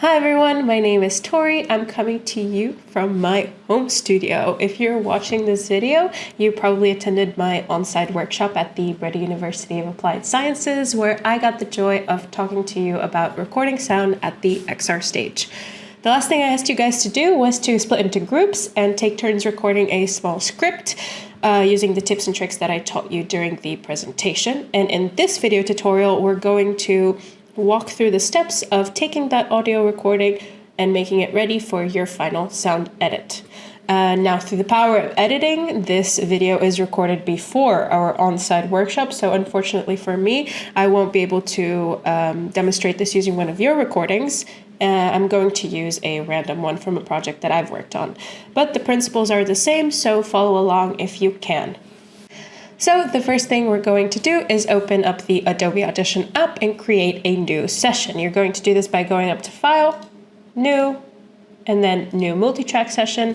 Hi everyone, my name is Tori. I'm coming to you from my home studio. If you're watching this video, you probably attended my on-site workshop at the Breda University of Applied Sciences, where I got the joy of talking to you about recording sound at the XR stage. The last thing I asked you guys to do was to split into groups and take turns recording a small script using the tips and tricks that I taught you during the presentation. And in this video tutorial, we're going to walk through the steps of taking that audio recording and making it ready for your final sound edit. Now, through the power of editing, this video is recorded before our on-site workshop, so unfortunately for me, I won't be able to demonstrate this using one of your recordings. I'm going to use a random one from a project that I've worked on. But the principles are the same, so follow along if you can. So the first thing we're going to do is open up the Adobe Audition app and create a new session. You're going to do this by going up to File, New, and then New Multitrack Session.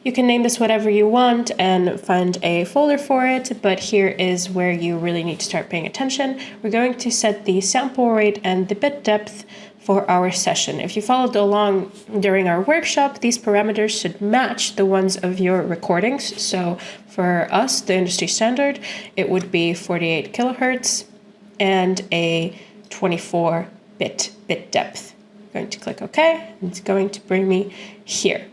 You can name this whatever you want and find a folder for it, but here is where you really need to start paying attention. We're going to set the sample rate and the bit depth for our session. If you followed along during our workshop, these parameters should match the ones of your recordings. So for us, the industry standard, it would be 48 kilohertz and a 24-bit bit depth. I'm going to click OK. It's going to bring me here.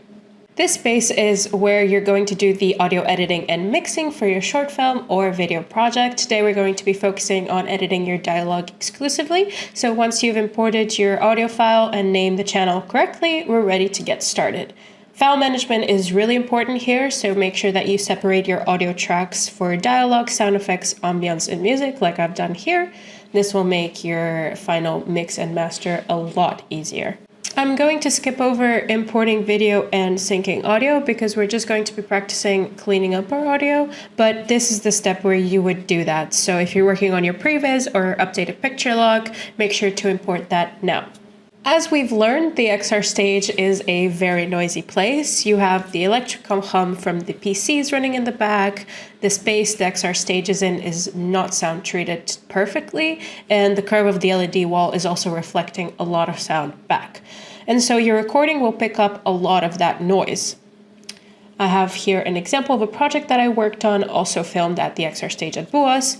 This space is where you're going to do the audio editing and mixing for your short film or video project. Today we're going to be focusing on editing your dialogue exclusively. So once you've imported your audio file and named the channel correctly, we're ready to get started. File management is really important here, so make sure that you separate your audio tracks for dialogue, sound effects, ambience, and music like I've done here. This will make your final mix and master a lot easier. I'm going to skip over importing video and syncing audio because we're just going to be practicing cleaning up our audio, but this is the step where you would do that. So if you're working on your previs or updated picture log, make sure to import that now. As we've learned, the XR stage is a very noisy place. You have the electrical hum from the PCs running in the back. The space the XR stage is in is not sound treated perfectly, and the curve of the LED wall is also reflecting a lot of sound back. And so your recording will pick up a lot of that noise. I have here an example of a project that I worked on, also filmed at the XR stage at BUAS.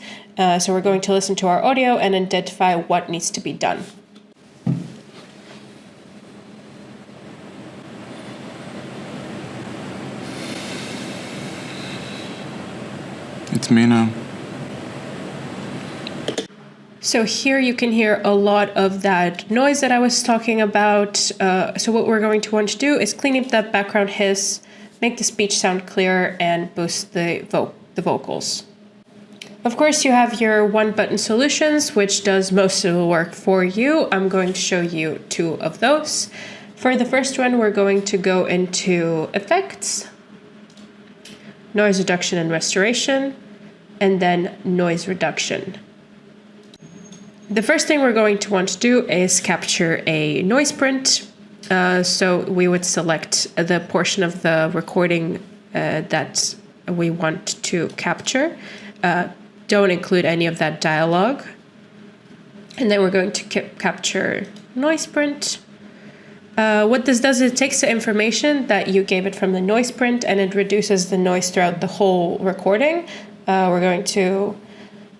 So we're going to listen to our audio and identify what needs to be done. It's me now. So here you can hear a lot of that noise that I was talking about. So what we're going to want to do is clean up that background hiss, make the speech sound clearer, and boost the vocals. Of course, you have your one-button solutions, which does most of the work for you. I'm going to show you two of those. For the first one, we're going to go into Effects, Noise Reduction and Restoration, and then Noise Reduction. The first thing we're going to want to do is capture a noise print. So we would select the portion of the recording that we want to capture. Don't include any of that dialogue. And then we're going to capture noise print. What this does is it takes the information that you gave it from the noise print and it reduces the noise throughout the whole recording. We're going to,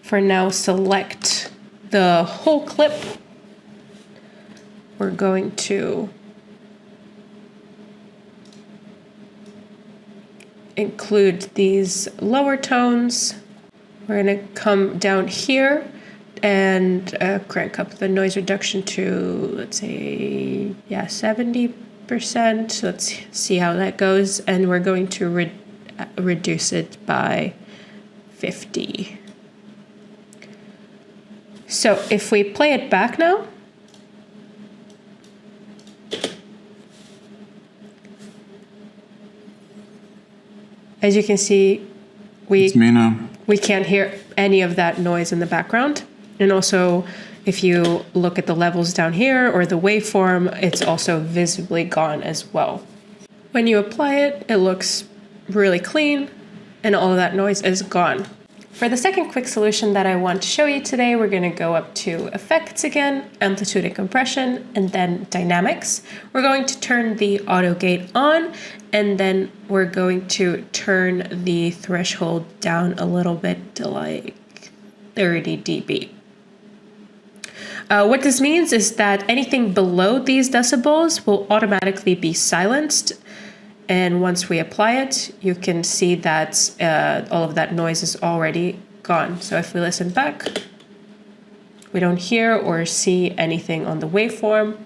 for now, select the whole clip. We're going to include these lower tones. We're going to come down here and crank up the noise reduction to, let's say, 70%. Let's see how that goes. And we're going to reduce it by 50. So if we play it back now, as you can see, we can't hear any of that noise in the background. And also, if you look at the levels down here or the waveform, it's also visibly gone as well. When you apply it, it looks really clean and all of that noise is gone. For the second quick solution that I want to show you today, we're going to go up to Effects again, Amplitude and Compression, and then Dynamics. We're going to turn the auto gate on, and then we're going to turn the threshold down a little bit to like 30 dB. What this means is that anything below these decibels will automatically be silenced. And once we apply it, you can see that all of that noise is already gone. So if we listen back, we don't hear or see anything on the waveform.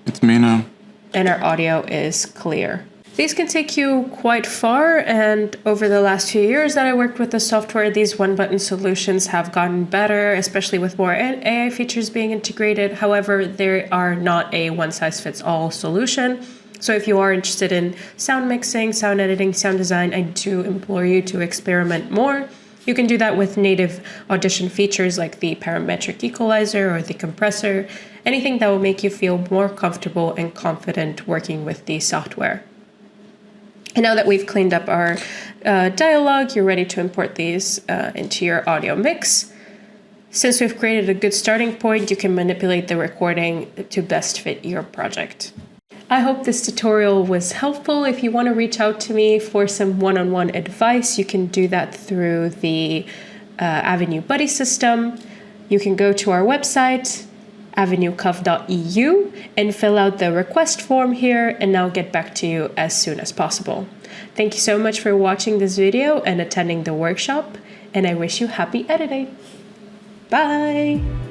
It's me now. And our audio is clear. These can take you quite far, and over the last few years that I worked with the software, these one-button solutions have gotten better, especially with more AI features being integrated. However, they are not a one-size-fits-all solution. So if you are interested in sound mixing, sound editing, sound design, I do implore you to experiment more. You can do that with native Audition features like the parametric equalizer or the compressor, anything that will make you feel more comfortable and confident working with the software. And now that we've cleaned up our dialogue, you're ready to import these into your audio mix. Since we've created a good starting point, you can manipulate the recording to best fit your project. I hope this tutorial was helpful. If you want to reach out to me for some one-on-one advice, you can do that through the Avenue Buddy system. You can go to our website, avenuecov.eu, and fill out the request form here, and I'll get back to you as soon as possible. Thank you so much for watching this video and attending the workshop, and I wish you happy editing. Bye!